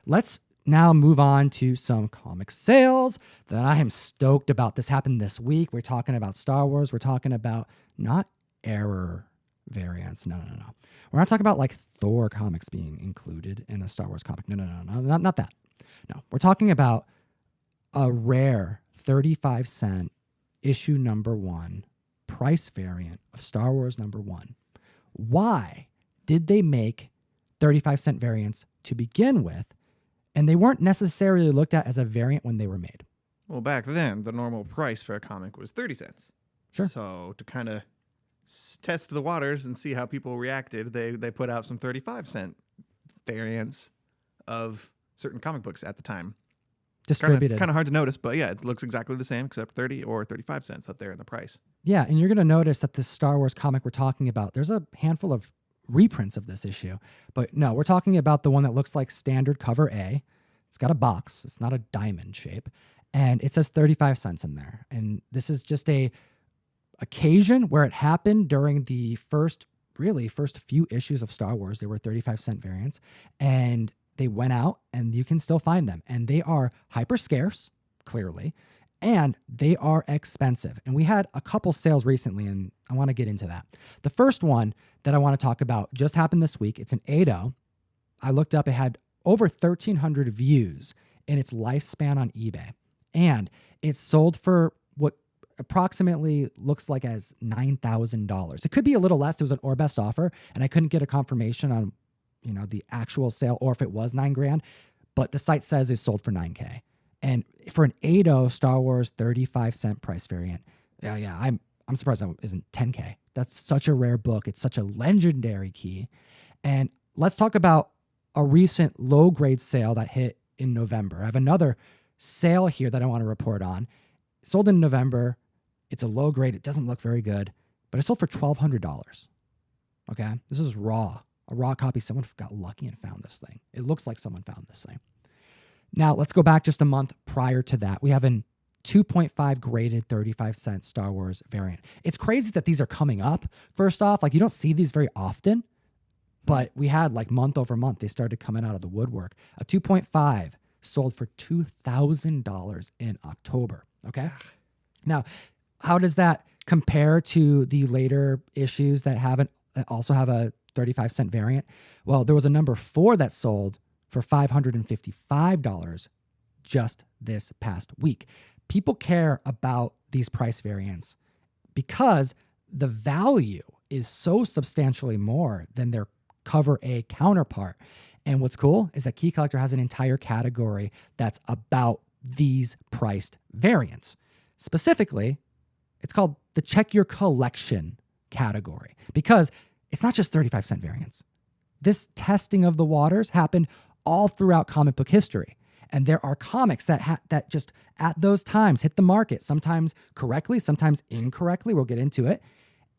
let's now move on to some comic sales that I am stoked about. This happened this week. We're talking about Star Wars. We're talking about not error variants. No. We're not talking about like Thor comics being included in a Star Wars comic. No, not that. No, we're talking about a rare 35-cent issue number 1 price variant of Star Wars number 1. Why did they make 35-cent variants to begin with? And they weren't necessarily looked at as a variant when they were made. Well, back then, the normal price for a comic was 30 cents. Sure. So to kind of test the waters and see how people reacted, they put out some 35-cent variants of certain comic books at the time. Distributed. It's kind of hard to notice, but yeah, it looks exactly the same except 30 or 35 cents up there in the price. Yeah, and you're going to notice that this Star Wars comic we're talking about, there's a handful of reprints of this issue. But no, we're talking about the one that looks like standard cover A. It's got a box. It's not a diamond shape. And it says 35 cents in there. And this is just a occasion where it happened during the first few issues of Star Wars. There were 35-cent variants. And they went out, and you can still find them. And they are hyper scarce, clearly. And they are expensive. And we had a couple sales recently, and I want to get into that. The first one that I want to talk about just happened this week. It's an 8.0. I looked up, it had over 1,300 views in its lifespan on eBay. And it sold for what approximately looks like as $9,000. It could be a little less. It was an or best offer, and I couldn't get a confirmation on, the actual sale or if it was $9,000, but the site says it sold for $9,000. And for an 8.0 Star Wars 35-cent price variant, I'm surprised that isn't $10,000. That's such a rare book. It's such a legendary key. And let's talk about a recent low-grade sale that hit in November. I have another sale here that I want to report on. It sold in November. It's a low grade. It doesn't look very good, but it sold for $1,200. Okay? This is raw. A raw copy. Someone got lucky and found this thing. It looks like someone found this thing. Now, let's go back just a month prior to that. We have an 2.5 graded 35-cent Star Wars variant. It's crazy that these are coming up. First off, you don't see these very often, but we had month over month, they started coming out of the woodwork. A 2.5 sold for $2,000 in October. Okay. Now, how does that compare to the later issues that also have a 35-cent variant? Well, there was a number 4 that sold for $555 just this past week. People care about these price variants because the value is so substantially more than their cover A counterpart. And what's cool is that Key Collector has an entire category that's about these priced variants. Specifically, it's called the Check Your Collection category because it's not just 35-cent variants. This testing of the waters happened all throughout comic book history. And there are comics that just at those times hit the market, sometimes correctly, sometimes incorrectly. We'll get into it.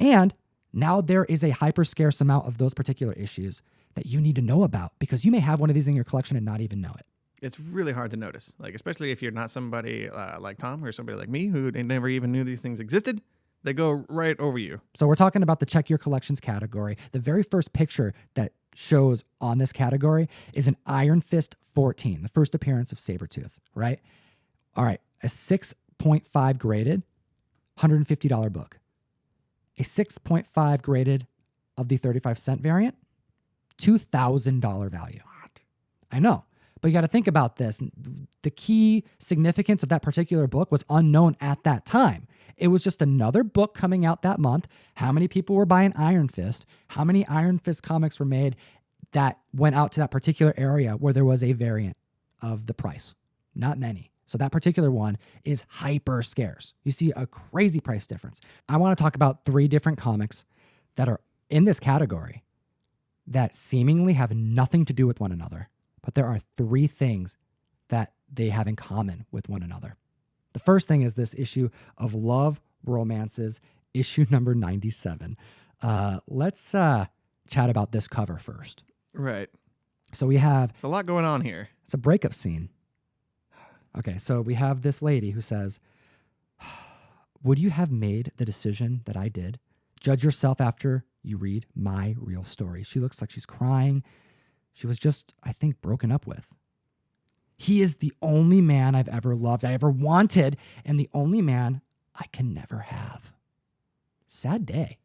And now there is a hyper scarce amount of those particular issues that you need to know about because you may have one of these in your collection and not even know it. It's really hard to notice, especially if you're not somebody like Tom or somebody like me who never even knew these things existed. They go right over you. So we're talking about the Check Your Collections category. The very first picture that shows on this category is an Iron Fist 14, the first appearance of Sabretooth, right? All right, a 6.5 graded, $150 book. A 6.5 graded of the 35-cent variant, $2,000 value. What? I know. But you got to think about this. The key significance of that particular book was unknown at that time. It was just another book coming out that month. How many people were buying Iron Fist? How many Iron Fist comics were made that went out to that particular area where there was a variant of the price? Not many. So that particular one is hyper scarce. You see a crazy price difference. I want to talk about 3 different comics that are in this category that seemingly have nothing to do with one another. But there are 3 things that they have in common with one another. The first thing is this issue of Love Romances, issue number 97. Let's chat about this cover first. Right. So we have... There's a lot going on here. It's a breakup scene. Okay, so we have this lady who says, "Would you have made the decision that I did? Judge yourself after you read my real story." She looks like she's crying. She was just, I think, broken up with. He is the only man I've ever loved, I ever wanted, and the only man I can never have. Sad day.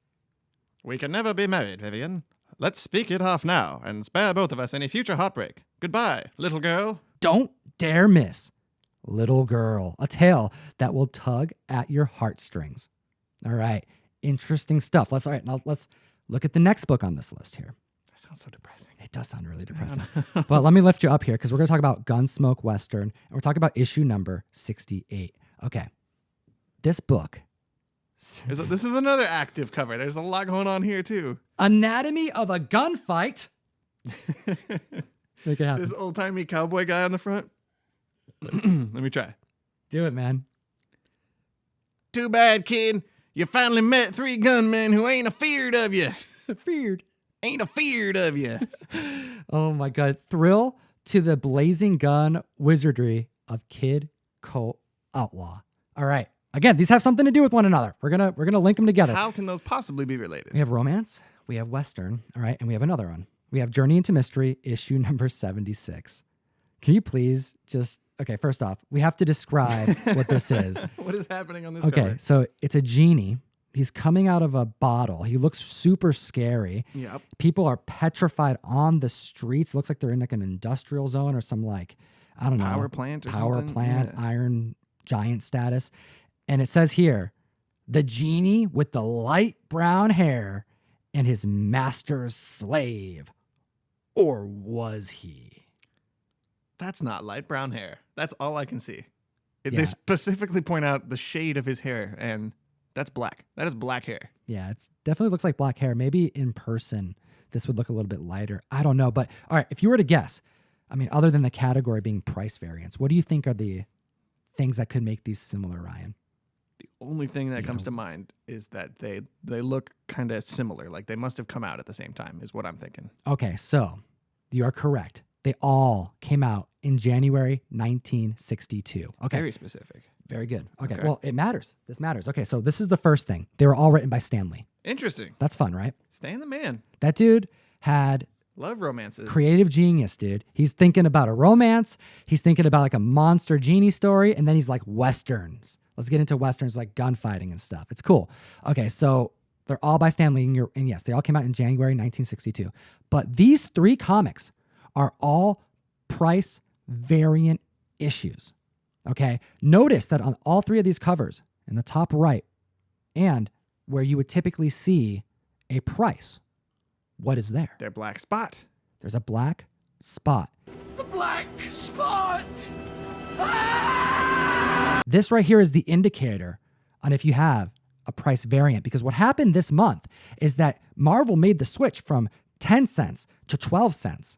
We can never be married, Vivian. Let's speak it off now and spare both of us any future heartbreak. Goodbye, little girl. Don't dare miss Little Girl, a tale that will tug at your heartstrings. All right, interesting stuff. Let's look at the next book on this list here. That sounds so depressing. It does sound really depressing. But let me lift you up here because we're going to talk about Gunsmoke Western, and we're talking about issue number 68. Okay, this book. This is another active cover. There's a lot going on here, too. Anatomy of a Gunfight. Make it happen. This old-timey cowboy guy on the front. Let me try. Do it, man. Too bad, kid. You finally met 3 gunmen who ain't afeared of you. Feared. Ain't afeared of you. Oh my God. Thrill to the blazing gun wizardry of Kid Coat Outlaw. All right. Again, these have something to do with one another. We're gonna link them together. How can those possibly be related? We have romance, we have Western, all right, and we have another one. We have Journey into Mystery, issue number 76. Can you please okay, first off, we have to describe what this is. What is happening on this Okay, cover? so it's a genie. He's coming out of a bottle. He looks super scary. Yep. People are petrified on the streets. Looks like they're in like an industrial zone or some I don't know. Power plant or power something? plant, Yeah. iron giant status. And it says here, the genie with the light brown hair and his master's slave. Or was he? That's not light brown hair. That's all I can see. Yeah. They specifically point out the shade of his hair, and that's black. That is black hair. Yeah, it definitely looks like black hair. Maybe in person, this would look a little bit lighter. I don't know. But all right, if you were to guess, I mean, other than the category being price variance, what do you think are the things that could make these similar, Ryan? The only thing that comes to mind is that they look kind of similar. Like they must have come out at the same time, is what I'm thinking. Okay, so you are correct. They all came out in January 1962. Okay. Very specific. Very good. Okay. Okay. Well, it matters. This matters. Okay. So this is the first thing. They were all written by Stan Lee. Interesting. That's fun, right? Stan the man. That dude had Love romances. creative genius, dude. He's thinking about a romance. He's thinking about like a monster genie story. And then he's like Westerns. Let's get into Westerns like gunfighting and stuff. It's cool. Okay. So they're all by Stan Lee. And yes, they all came out in January 1962. But these 3 comics are all price variant issues. Okay. Notice that on all 3 of these covers, in the top right and where you would typically see a price, what is there? Their black spot. There's a black spot. The black spot! This right here is the indicator on if you have a price variant, because what happened this month is that Marvel made the switch from 10 cents to 12 cents,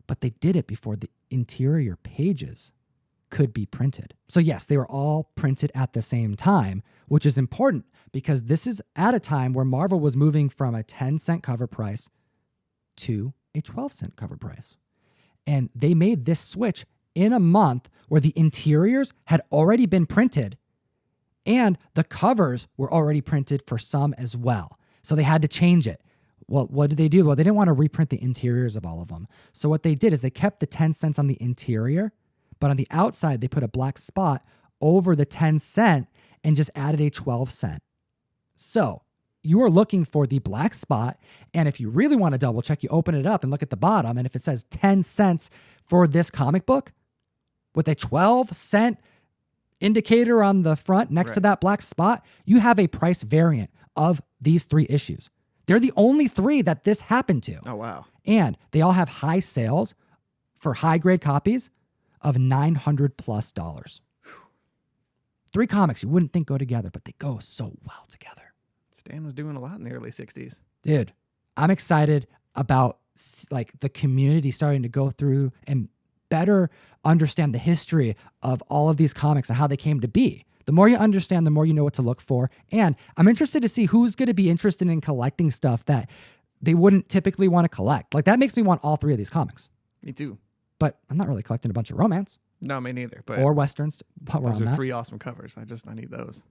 but they did it before the interior pages could be printed. So yes, they were all printed at the same time, which is important because this is at a time where Marvel was moving from a 10-cent cover price to a 12-cent cover price. And they made this switch in a month where the interiors had already been printed and the covers were already printed for some as well. So they had to change it. Well, what did they do? Well, they didn't want to reprint the interiors of all of them. So what they did is they kept the 10 cents on the interior, but on the outside, they put a black spot over the 10 cent and just added a 12 cent. So you are looking for the black spot. And if you really want to double check, you open it up and look at the bottom. And if it says 10 cents for this comic book with a 12 cent indicator on the front next to that black spot, you have a price variant of these 3 issues. They're the only 3 that this happened to. Oh, wow. And they all have high sales for high grade copies of $900+. 3 comics you wouldn't think go together, but they go so well together. Stan was doing a lot in the early 60s. Dude, I'm excited about like the community starting to go through and better understand the history of all of these comics and how they came to be. The more you understand, the more you know what to look for. And I'm interested to see who's going to be interested in collecting stuff that they wouldn't typically want to collect. Like that makes me want all 3 of these comics. Me too. But I'm not really collecting a bunch of romance No, me neither. But or Westerns. While we're those on are that. 3 awesome covers. I need those.